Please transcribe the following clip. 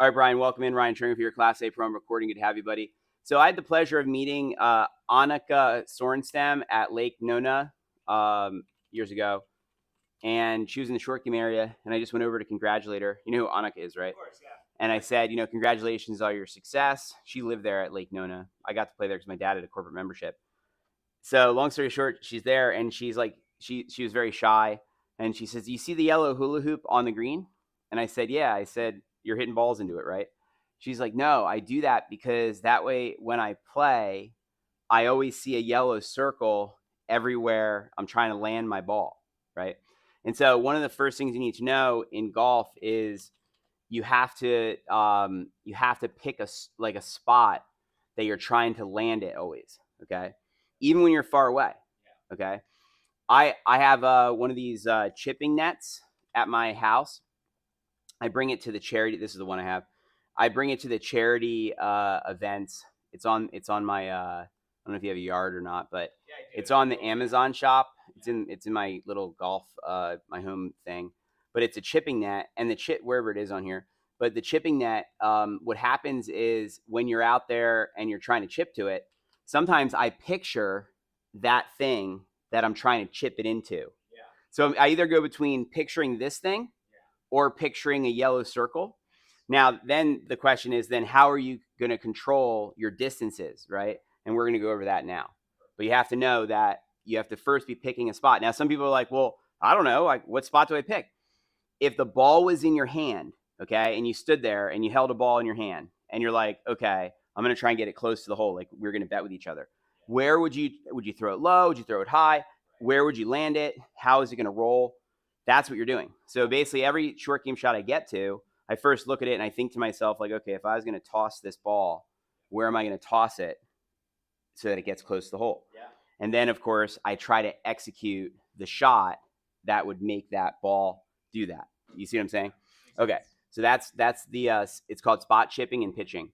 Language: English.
All right, Brian, welcome in. Ryan Turner for your Class A Pro I'm recording. Good to have you, buddy. So I had the pleasure of meeting Annika Sorenstam at Lake Nona years ago, and she was in the short game area, and I just went over to congratulate her. You know who Annika is, right? Of course, yeah. And I said, congratulations on your success. She lived there at Lake Nona. I got to play there because my dad had a corporate membership. So long story short, she's there, and she's like, she was very shy, and she says, "Do you see the yellow hula hoop on the green?" And I said, "Yeah." I said, "You're hitting balls into it, right?" She's like, "No, I do that because that way when I play, I always see a yellow circle everywhere I'm trying to land my ball, right?" And so one of the first things you need to know in golf is you have to pick a spot that you're trying to land it always, okay? Even when you're far away, okay? I have one of these chipping nets at my house. I bring it to the charity. This is the one I have. I bring it to the charity events. It's on my I don't know if you have a yard or not, but Yeah, I do. it's on the Amazon shop. It's in my little golf my home thing. But it's a chipping net, and the chip wherever it is on here. But the chipping net, what happens is when you're out there and you're trying to chip to it, sometimes I picture that thing that I'm trying to chip it into. Yeah. So I either go between picturing this thing or picturing a yellow circle. Now, then the question is, then how are you going to control your distances, right? And we're going to go over that now. But you have to know that you have to first be picking a spot. Now, some people are like, well, I don't know, like what spot do I pick? If the ball was in your hand, okay, and you stood there and you held a ball in your hand and you're like, okay, I'm going to try and get it close to the hole, like we're going to bet with each other. Where would you throw it low? Would you throw it high? Where would you land it? How is it going to roll? That's what you're doing. So basically, every short game shot I get to, I first look at it and I think to myself, like, okay, if I was going to toss this ball, where am I going to toss it so that it gets close to the hole? Yeah. And then, of course, I try to execute the shot that would make that ball do that. You see what I'm saying? Okay. So that's the it's called spot chipping and pitching.